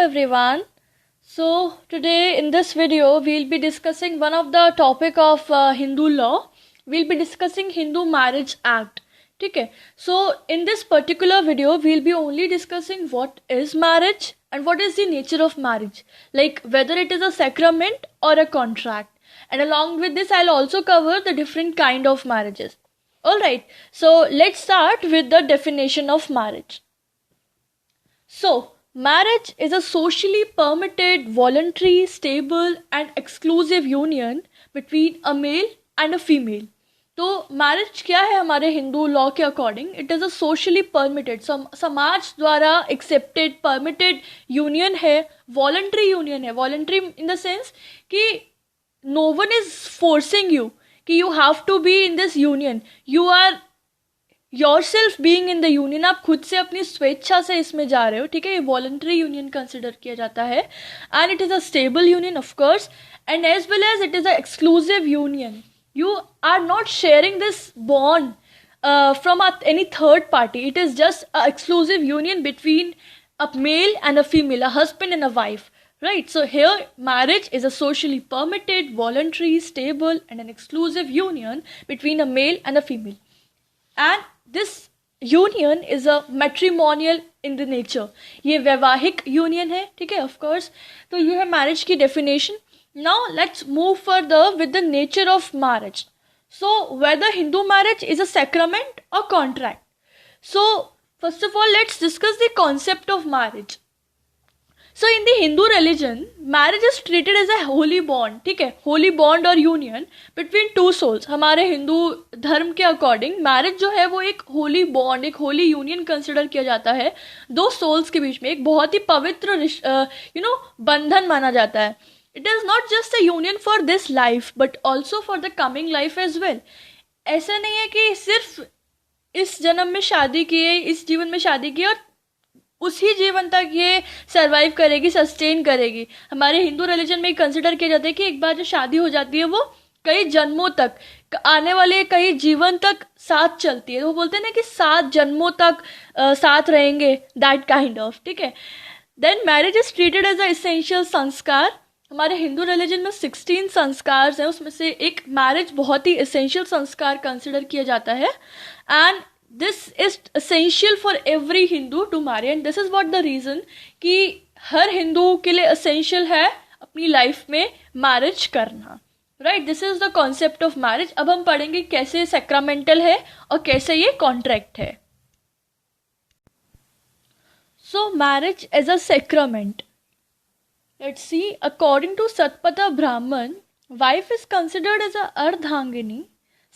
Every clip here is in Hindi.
everyone. So today in this video we'll be discussing one of the topic of Hindu law. We'll be discussing Hindu Marriage Act. ठीक है. So in this particular video we'll be only discussing what is marriage and what is the nature of marriage, like whether it is a sacrament or a contract. And along with this I'll also cover the different kind of marriages. Alright, so let's start with the definition of marriage. So, marriage is a socially permitted, voluntary, stable and exclusive union between a male and a female. तो मैरिज क्या है हमारे हिंदू लॉ के according? It is a socially permitted, समाज द्वारा एक्सेप्टेड परमिटेड यूनियन है, वॉलंटरी यूनियन है. वॉलंटरी इन द सेंस कि no one is forcing you कि you have to be in this union. You are yourself being in the union. आप खुद से अपनी स्वेच्छा से इसमें जा रहे हो. ठीक है, ये वॉलंटरी यूनियन कंसिडर किया जाता है. And it is a stable union of course, and as well as it is a exclusive union. You are not sharing this bond from any third party. It is just an exclusive union between a male and a female, a husband and a wife, right? So here marriage is a socially permitted, voluntary, stable and an exclusive union between a male and a female. And this union is a matrimonial in the nature. ये वैवाहिक union है. ठीक है, of course. तो ये है marriage की definition. Now let's move further with the nature of marriage. So whether Hindu marriage is a sacrament or contract. So first of all let's discuss the concept of marriage. So in the Hindu religion, marriage is treated as a holy bond. ठीक है, holy bond और union between two souls. हमारे हिंदू धर्म के अकॉर्डिंग मैरिज जो है वो एक होली बॉन्ड, एक होली यूनियन कंसिडर किया जाता है दो सोल्स के बीच में. एक बहुत ही पवित्र बंधन माना जाता है. It is not just a union for this life but also for the coming life as well. ऐसा नहीं है कि सिर्फ इस जन्म में शादी किए, इस जीवन में शादी की और उसी जीवन तक ये सरवाइव करेगी, सस्टेन करेगी. हमारे हिंदू रिलीजन में कंसिडर किया जाता है कि एक बार जो शादी हो जाती है वो कई जन्मों तक, आने वाले कई जीवन तक साथ चलती है. वो बोलते हैं ना कि 7 जन्मों तक साथ रहेंगे, दैट काइंड ऑफ. ठीक है. Then marriage is treated as a essential sanskar. हमारे हिंदू रिलीजन में 16 संस्कार हैं, उसमें से एक मैरिज बहुत ही एसेंशियल संस्कार कंसिडर किया जाता है. And this is essential for every Hindu to marry. And this is what the reason कि हर हिंदू के लिए एसेंशियल है अपनी लाइफ में मैरिज करना. Right, this is the concept of marriage. अब हम पढ़ेंगे कैसे सैक्रामेंटल है और कैसे ये कॉन्ट्रैक्ट है. So marriage as a sacrament. Let's see, according to Satpatha Brahman, wife is considered as a ardhangini.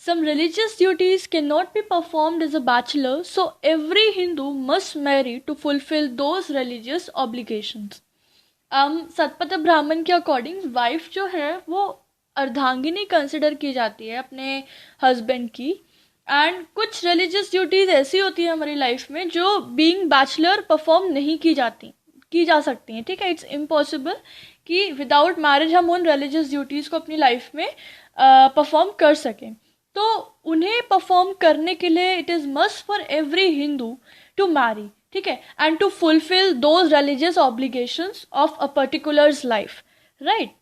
Some religious duties cannot be performed as a bachelor, so every Hindu must marry to fulfill those religious obligations. Shatapatha ब्राह्मण के अकॉर्डिंग वाइफ जो है वो अर्धांगिनी कंसिडर की जाती है अपने हस्बैंड की. एंड कुछ रिलीजियस ड्यूटीज ऐसी होती है हमारी लाइफ में जो बीइंग बैचलर परफॉर्म नहीं की जा सकती हैं. ठीक है, इट्स इम्पॉसिबल कि विदाउट मैरिज हम उन रिलीजियस ड्यूटीज़ को अपनी लाइफ में परफॉर्म कर सकें. तो उन्हें परफॉर्म करने के लिए it is must for every Hindu to marry. ठीक है, and to fulfil those religious obligations of a particulars life. Right.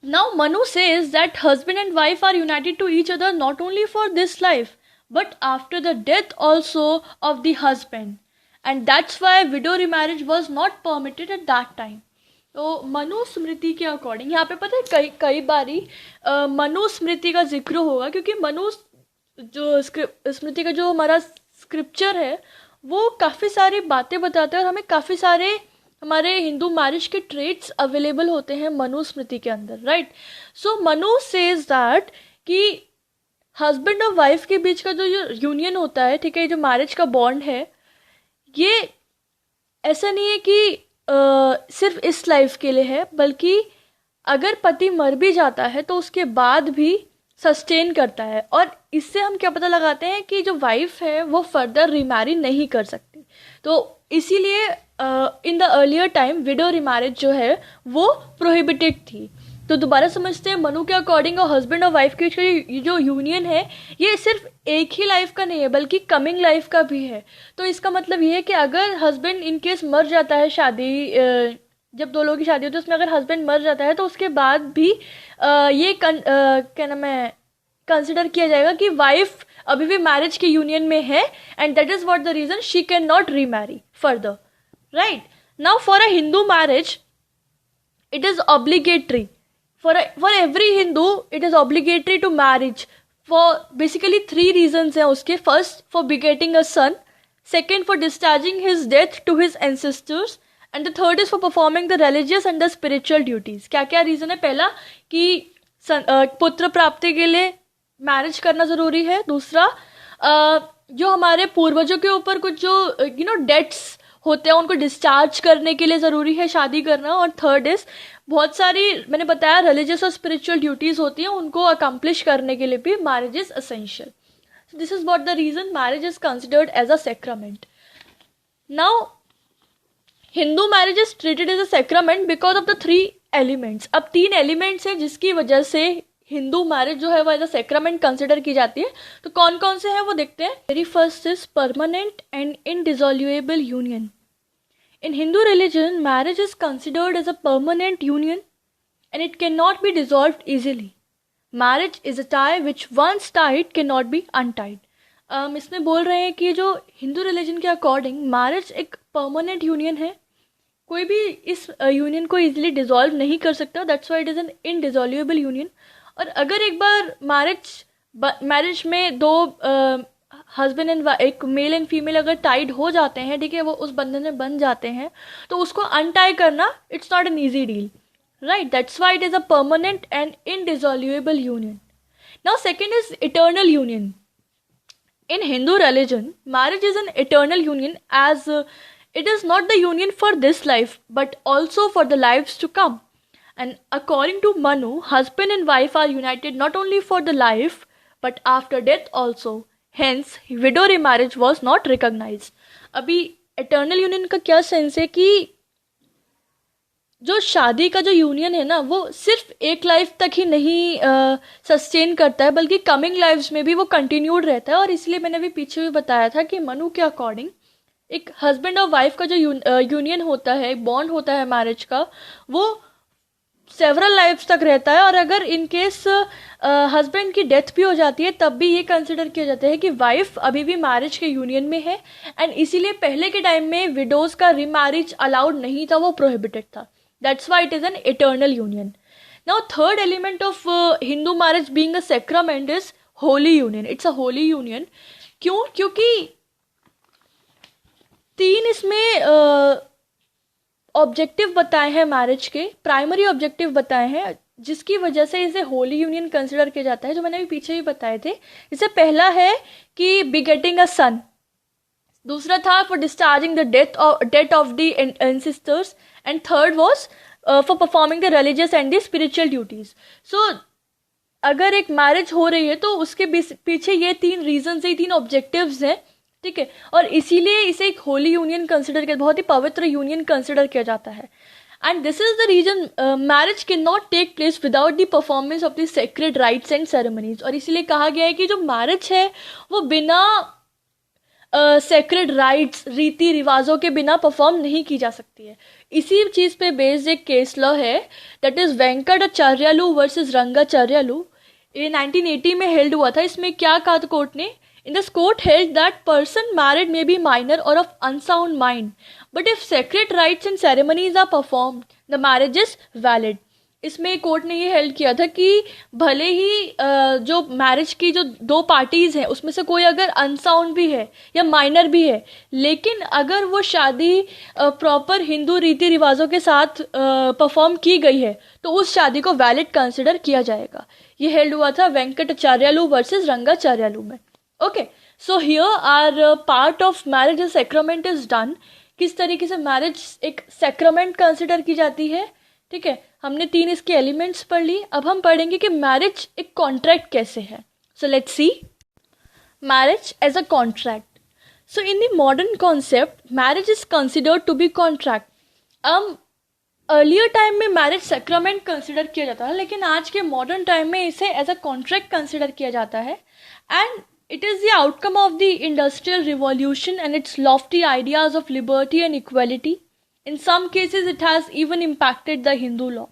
Now Manu says that husband and wife are united to each other not only for this life but after the death also of the husband. And that's why widow remarriage was not permitted at that time. तो मनुस्मृति के अकॉर्डिंग यहाँ पे पता है कई बारी मनुस्मृति का जिक्र होगा क्योंकि जो स्मृति का जो हमारा स्क्रिप्चर है वो काफ़ी सारी बातें बताता है और हमें काफ़ी सारे हमारे हिंदू मैरिज के ट्रेट्स अवेलेबल होते हैं मनुस्मृति के अंदर. Right. So Manu says that कि हस्बैंड और वाइफ के बीच का जो यूनियन होता है, ठीक है, जो मैरिज का बॉन्ड है, ये ऐसा नहीं है कि सिर्फ इस लाइफ के लिए है, बल्कि अगर पति मर भी जाता है तो उसके बाद भी सस्टेन करता है. और इससे हम क्या पता लगाते हैं कि जो वाइफ है वो फर्दर रिमैरी नहीं कर सकती. तो इसीलिए in the earlier time window remarriage जो है वो प्रोहिबिटेड थी. तो दोबारा समझते हैं, मनु के अकॉर्डिंग और हस्बैंड और वाइफ के जो यूनियन है ये सिर्फ एक ही लाइफ का नहीं है बल्कि कमिंग लाइफ का भी है. तो इसका मतलब ये है कि अगर हस्बैंड इन केस मर जाता है शादी जब दो लोगों की शादी होती है उसमें अगर हस्बैंड मर जाता है तो उसके बाद भी क्या नाम है, कंसिडर किया जाएगा कि वाइफ अभी भी मैरिज के यूनियन में है, and that is what the reason she can not remarry further, right. Now for a Hindu marriage it is obligatory for every Hindu. It is obligatory to marriage for basically three reasons हैं उसके. First, for begetting a son. Second, for discharging his debt to his ancestors. And the third is for performing the religious and the spiritual duties. क्या क्या रीज़न है? पहला कि पुत्र प्राप्ति के लिए मैरिज करना ज़रूरी है. दूसरा, जो हमारे पूर्वजों के ऊपर कुछ जो डेट्स होते हैं उनको डिस्चार्ज करने के लिए ज़रूरी है शादी करना. और थर्ड इज बहुत सारी मैंने बताया रिलीजियस और स्पिरिचुअल ड्यूटीज़ होती हैं, उनको अकम्प्लिश करने के लिए भी marriage is essential. So this is what the reason marriage is considered as a sacrament. Now, Hindu marriage is treated as a sacrament because of the three elements. अब 3 एलिमेंट्स हैं जिसकी वजह से हिंदू मैरिज जो है वो एज अ सेक्रामेंट कंसिडर की जाती है. तो कौन कौन से हैं वो देखते हैं. Very first is permanent and indissoluble union. In Hindu religion, marriage is considered as a permanent union and it cannot be dissolved easily. Marriage is a tie which once tied cannot be untied. इसमें बोल रहे हैं कि जो हिंदू रिलीजन के अकॉर्डिंग मैरिज एक परमानेंट यूनियन है, कोई भी इस यूनियन को इजीली डिसॉल्व नहीं कर सकता. That's why it is an indissoluble union. और अगर एक बार मैरिज में दो हस्बैंड एंड एक मेल एंड फीमेल अगर टाइड हो जाते हैं, ठीक है, वो उस बंधन में बन जाते हैं, तो उसको अनटाई करना it's not an easy deal, right. That's why it is a permanent and indissoluble union. Now second is eternal union. In Hindu religion, marriage is an eternal union as it is not the union for this life but also for the lives to come. And according to Manu, husband and wife are united not only for the life but after death also. Hence, widow remarriage was not recognized. अभी eternal union का क्या सेंस है कि जो शादी का जो यूनियन है ना वो सिर्फ एक लाइफ तक ही नहीं सस्टेन करता है बल्कि कमिंग लाइफ्स में भी वो कंटिन्यूड रहता है. और इसलिए मैंने अभी पीछे भी बताया था कि मनु के अकॉर्डिंग एक हस्बैंड और वाइफ का जो यूनियन होता है, बॉन्ड होता है मैरिज का, वो सेवरल लाइफ्स तक रहता है. और अगर इन केस हस्बैंड की डेथ भी हो जाती है तब भी ये कंसिडर किया जाता है कि वाइफ अभी भी मैरिज के यूनियन में है. एंड इसीलिए पहले के टाइम में विडोज का रीमैरिज अलाउड नहीं था, वो प्रोहिबिटेड था. That's why it is an eternal union. Now, third element of Hindu marriage being a sacrament is holy union. It's a holy union. क्यों? क्योंकि 3 इसमें ऑब्जेक्टिव बताए हैं मैरिज के, प्राइमरी ऑब्जेक्टिव बताए हैं जिसकी वजह से इसे होली यूनियन कंसिडर किया जाता है, जो मैंने अभी पीछे भी बताए थे. इससे पहला है कि बिगेटिंग अ सन. दूसरा था for discharging the debt of the ancestors. And third was for performing the religious and the spiritual duties. So अगर एक मैरिज हो रही है तो उसके पीछे ये 3 रीजन्स है, 3 ऑब्जेक्टिव्स हैं, ठीक है. और इसीलिए इसे एक होली यूनियन कंसिडर किया, बहुत ही पवित्र यूनियन कंसिडर किया जाता है. And this is the reason marriage can not take place without the performance of the sacred rites and ceremonies. और इसीलिए कहा गया है कि जो मैरिज है वो बिना सेक्रेड राइट्स, रीति रिवाजों के बिना परफॉर्म नहीं की जा सकती है. इसी चीज़ पे बेस्ड एक केस लॉ है, दैट इज वेंकटाचार्यालू वर्सेस रंगाचार्यालू. ये 1980 में हेल्ड हुआ था. इसमें क्या कहा था कोर्ट ने? In this court held that person married may be minor और of unsound mind but if sacred rites and ceremonies are perform the marriage is valid. इसमें कोर्ट ने ये हेल्ड किया था कि भले ही जो मैरिज की जो 2 पार्टीज़ हैं उसमें से कोई अगर अनसाउंड भी है या माइनर भी है, लेकिन अगर वो शादी प्रॉपर हिंदू रीति रिवाजों के साथ परफॉर्म की गई है तो उस शादी को वैलिड कंसिडर किया जाएगा. ये हेल्ड हुआ था वेंकटाचार्यालू वर्सेस रंगाचार्यालू में. Okay, so here are part of marriage as sacrament is done. किस तरीके से मैरिज एक सेक्रामेंट कंसिडर की जाती है, ठीक है. हमने 3 इसके एलिमेंट्स पढ़ ली. अब हम पढ़ेंगे कि मैरिज एक कॉन्ट्रैक्ट कैसे है. So let's see marriage as a contract. So in the modern concept marriage is considered to be contract. Earlier time में मैरिज सेक्रामेंट कंसिडर किया जाता है, लेकिन आज के मॉडर्न टाइम में इसे एज अ कॉन्ट्रैक्ट कंसिडर किया जाता है. And it is the outcome of the industrial revolution and its lofty ideas of liberty and equality. In some cases it has even impacted the Hindu law.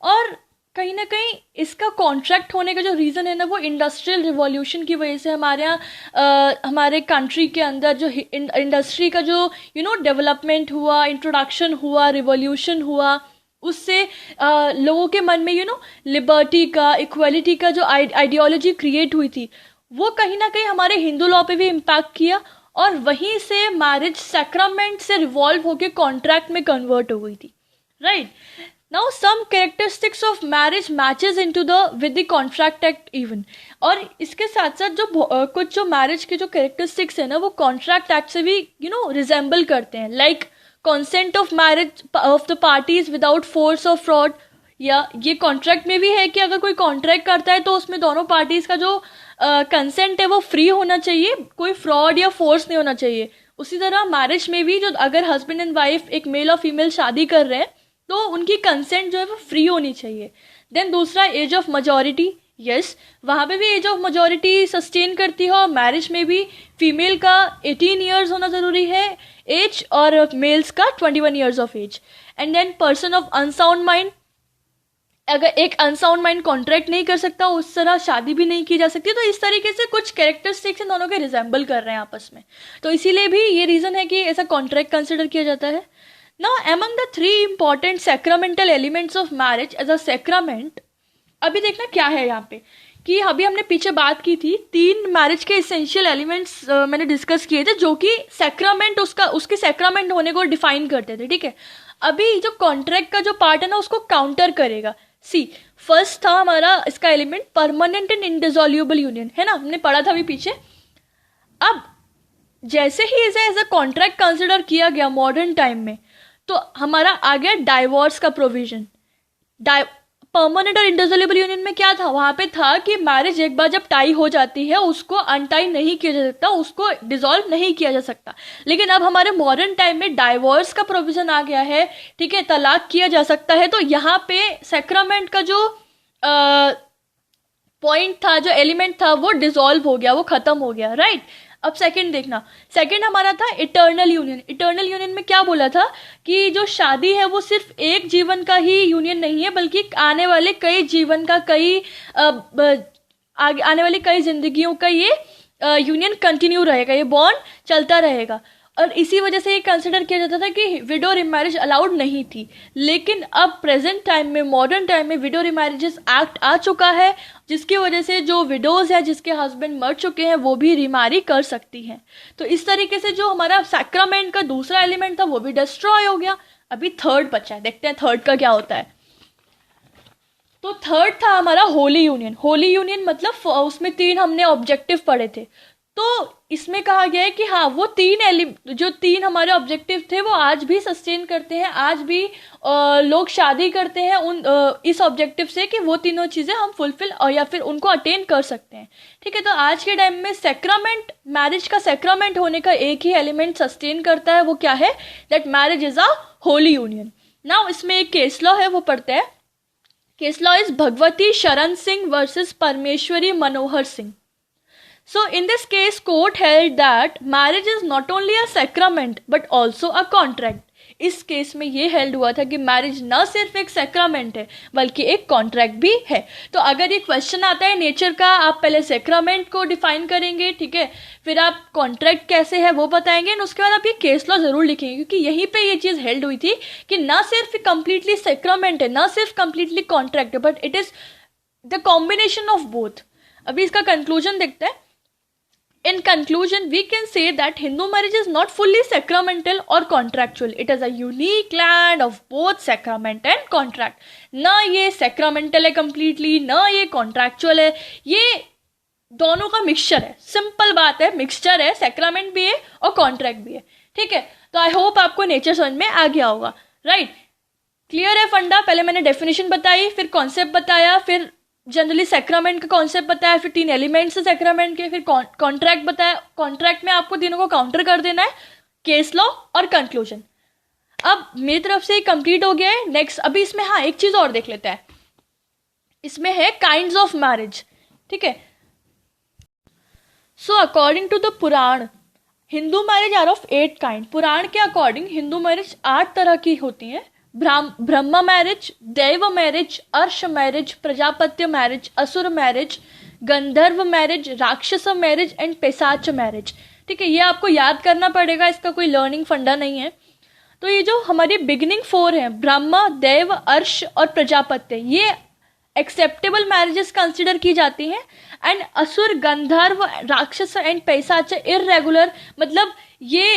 और कहीं ना कहीं इसका कॉन्ट्रैक्ट होने का जो रीज़न है ना, वो इंडस्ट्रियल रिवॉल्यूशन की वजह से हमारे यहाँ हमारे कंट्री के अंदर जो इंडस्ट्री का जो डेवलपमेंट हुआ, इंट्रोडक्शन हुआ, रिवॉल्यूशन हुआ, उससे लोगों के मन में लिबर्टी का, इक्वलिटी का जो आइडियोलॉजी क्रिएट हुई थी, वो कहीं ना कहीं हमारे हिंदू लॉ पे भी इम्पैक्ट किया। और वहीं से मैरिज सैक्रामेंट से रिवॉल्व होकर कॉन्ट्रैक्ट में कन्वर्ट हो गई थी, right. Now some characteristics of marriage matches into the with the contract act even. और इसके साथ साथ जो कुछ जो मैरिज के जो कैरेक्टरिस्टिक्स है ना, वो कॉन्ट्रैक्ट एक्ट से भी रिजेंबल करते हैं, like consent of marriage of the parties without force और फ्रॉड। या ये कॉन्ट्रैक्ट में भी है कि अगर कोई कॉन्ट्रैक्ट करता है तो उसमें दोनों पार्टीज का जो कंसेंट है वो फ्री होना चाहिए, कोई फ्रॉड या फोर्स नहीं होना चाहिए। उसी तरह मैरिज में भी जो अगर हस्बैंड एंड वाइफ एक मेल और फीमेल शादी कर रहे हैं तो उनकी कंसेंट जो है वो फ्री होनी चाहिए। देन दूसरा, एज ऑफ मेजॉरिटी। यस, वहाँ पे भी एज ऑफ मेजॉरिटी सस्टेन करती है, और मैरिज में भी फीमेल का 18 ईयर्स होना ज़रूरी है एज, और मेल्स का 21 years of age. And then person of unsound mind. अगर एक अनसाउंड माइंड कॉन्ट्रैक्ट नहीं कर सकता, उस तरह शादी भी नहीं की जा सकती। तो इस तरीके से कुछ कैरेक्टरिस्टिक्स इन दोनों के रिजेंबल कर रहे हैं आपस में, तो इसीलिए भी ये रीज़न है कि ऐसा कॉन्ट्रैक्ट कंसिडर किया जाता है। Now, among the 3 important sacramental elements of marriage as a sacrament, अभी देखना क्या है यहाँ पे, कि अभी हमने पीछे बात की थी 3 मैरिज के इसेंशियल एलिमेंट्स मैंने डिस्कस किए थे, जो कि सैक्रामेंट उसके सैक्रामेंट होने को डिफाइन करते थे, ठीक है। अभी जो कॉन्ट्रैक्ट का जो पार्ट है ना, उसको काउंटर करेगा। सी, फर्स्ट था हमारा इसका एलिमेंट परमानेंट एंड इंडिसॉल्यूबल यूनियन, है ना, हमने पढ़ा था अभी पीछे। अब जैसे ही इसे एज अ कॉन्ट्रैक्ट कंसिडर किया गया मॉडर्न टाइम में, तो हमारा आ गया डाइवोर्स का प्रोविजन। परमानेंट और इंडिसॉल्यूबल यूनियन में क्या था, वहां पे था कि मैरिज एक बार जब टाई हो जाती है उसको अनटाई नहीं किया जा सकता, उसको डिसॉल्व नहीं किया जा सकता। लेकिन अब हमारे मॉडर्न टाइम में डाइवोर्स का प्रोविजन आ गया है, ठीक है, तलाक किया जा सकता है। तो यहाँ पे सैक्रामेंट का जो पॉइंट था, जो एलिमेंट था, वो डिसॉल्व हो गया, वो खत्म हो गया, राइट। अब सेकंड देखना, सेकंड हमारा था इटर्नल यूनियन। इटर्नल यूनियन में क्या बोला था कि जो शादी है वो सिर्फ एक जीवन का ही यूनियन नहीं है, बल्कि आने वाले कई जीवन का, आने वाली कई जिंदगियों का ये यूनियन कंटिन्यू रहेगा, ये बॉन्ड चलता रहेगा। और इसी वजह से ये कंसिडर किया जाता था कि विडो रिमैरिज अलाउड नहीं थी। लेकिन अब प्रेजेंट टाइम में, मॉडर्न टाइम में विडो रिमैरिजेस एक्ट आ चुका है, जिसकी वजह से जो विडोज हैं, जिसके हस्बैंड मर चुके हैं, वो भी रिमैरी कर सकती हैं। तो इस तरीके से जो हमारा सैक्रामेंट का दूसरा एलिमेंट था वो भी डिस्ट्रॉय हो गया। अभी थर्ड बचा है, देखते हैं थर्ड का क्या होता है। तो थर्ड था हमारा होली यूनियन। होली यूनियन मतलब उसमें 3 हमने ऑब्जेक्टिव पढ़े थे। तो इसमें कहा गया है कि हाँ, वो जो 3 हमारे ऑब्जेक्टिव थे वो आज भी सस्टेन करते हैं, आज भी लोग शादी करते हैं इस ऑब्जेक्टिव से कि वो तीनों चीज़ें हम फुलफिल या फिर उनको अटेन कर सकते हैं, ठीक है। तो आज के टाइम में सैक्रामेंट, मैरिज का सैक्रामेंट होने का एक ही एलिमेंट सस्टेन करता है, वो क्या है, that marriage is a Holi union. Now इसमें एक केस लॉ है, वो पढ़ते हैं। Case law is Bhagwati Sharan Singh versus Parmeshwari Manohar Singh. So in this case, court held that marriage is not only a sacrament but also a contract. इस केस में ये हेल्ड हुआ था कि मैरिज न सिर्फ एक सैक्रामेंट है बल्कि एक कॉन्ट्रैक्ट भी है। तो अगर ये क्वेश्चन आता है नेचर का, आप पहले सैक्रामेंट को डिफाइन करेंगे, ठीक है, फिर आप कॉन्ट्रैक्ट कैसे है वो बताएंगे, और उसके बाद आप ये केस लॉ जरूर लिखेंगे, क्योंकि यहीं पे ये चीज़ हेल्ड हुई थी कि ना सिर्फ कंप्लीटली सैक्रामेंट है, ना सिर्फ कंप्लीटली कॉन्ट्रैक्ट है, but it is the combination of both. अभी इसका कंक्लूजन देखते हैं। In conclusion, we can say that Hindu marriage is not fully sacramental or contractual. It is a unique land of both sacrament and contract. ना ये sacramental है completely, ना ये contractual है, ये दोनों का मिक्सचर है। सिंपल बात है, मिक्सचर है, sacrament भी है और contract भी है, ठीक है। तो आई होप आपको नेचर समझ में आ गया होगा, राइट। क्लियर है फंडा। पहले मैंने डेफिनेशन बताई, फिर कॉन्सेप्ट बताया, फिर जनरली सैक्रामेंट का कॉन्सेप्ट बताया, फिर 3 एलिमेंट्स है सैक्रामेंट के, फिर कॉन्ट्रैक्ट बताया। कॉन्ट्रैक्ट में आपको तीनों को काउंटर कर देना है, केस लॉ और कंक्लूजन। अब मेरी तरफ से कंप्लीट हो गया है। नेक्स्ट अभी इसमें हाँ एक चीज और देख लेते हैं, इसमें है काइंड्स ऑफ मैरिज, ठीक है। So according to the Purana, Hindu marriage are of 8 kind. Purana के अकॉर्डिंग हिंदू मैरिज 8 तरह की होती हैं। ब्रह्म मैरिज, दैव मैरिज, अर्श मैरिज, प्रजापत्य मैरिज, असुर मैरिज, गंधर्व मैरिज, राक्षस मैरिज एंड पेशाच मैरिज। ठीक है, ये आपको याद करना पड़ेगा, इसका कोई लर्निंग फंडा नहीं है। तो ये जो हमारी बिगिनिंग 4 है, ब्रह्मा, देव, अर्श और प्रजापत्य, ये एक्सेप्टेबल मैरिजेस कंसिडर की जाती हैं। एंड असुर, गंधर्व, राक्षस एंड पैसाच इररेगुलर, मतलब ये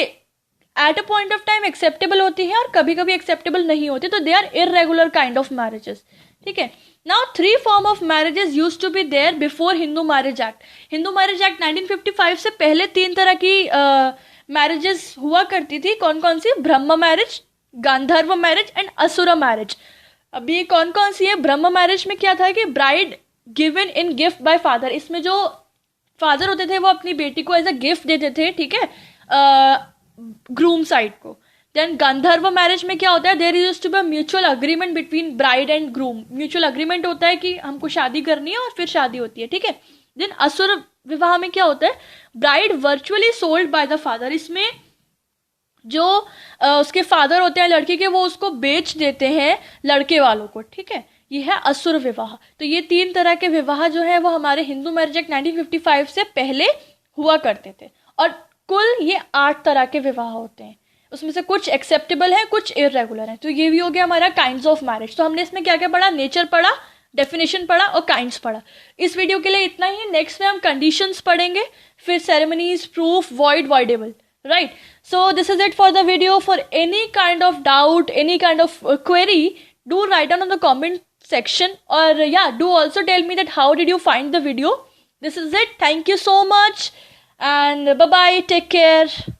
at a point of time acceptable होती है और कभी कभी एक्सेप्टेबल नहीं होती, तो they are irregular kind of marriages. ठीक है, now 3 form of marriages used to be there before Hindu marriage act. Hindu marriage act 1955 से पहले 3 तरह की मैरिजेस हुआ करती थी। कौन कौन सी? ब्रह्म मैरिज, गांधर्व मैरिज एंड असुर मैरिज। अभी कौन कौन सी है? ब्रह्म मैरिज में क्या था कि bride given in gift bye father, इसमें जो फादर होते थे वो अपनी बेटी को एज अ गिफ्ट देते थे, ठीक है, ग्रूम साइड को। देन गांधर्व मैरिज में क्या होता है? There used to be mutual agreement between bride and groom. Mutual agreement होता है कि हमको शादी करनी है और फिर शादी होती है, ठीक है। देन असुर विवाह में क्या होता है? Bride virtually sold by the father, इसमें जो उसके फादर होते हैं लड़के के, वो उसको बेच देते हैं लड़के वालों को, ठीक है। ये है असुर विवाह। तो ये 3 तरह के विवाह जो है वो हमारे हिंदू मैरिज एक्ट 1955 से पहले हुआ करते थे, और कुल ये 8 तरह के विवाह होते हैं। उसमें से कुछ एक्सेप्टेबल है, कुछ इररेगुलर है। तो ये भी हो गया हमारा काइंड्स ऑफ मैरिज। तो हमने इसमें क्या क्या पढ़ा? नेचर पढ़ा, डेफिनेशन पढ़ा और काइंड्स पढ़ा। इस वीडियो के लिए इतना ही। नेक्स्ट में हम कंडीशंस पढ़ेंगे, फिर ceremonies, proof, void, voidable, right? So this is it for the video. For any kind of doubt, any kind of query, do write down on the comment section, or yeah, do also tell me that how did you find the video. This is it. Thank you so much and bye bye, take care.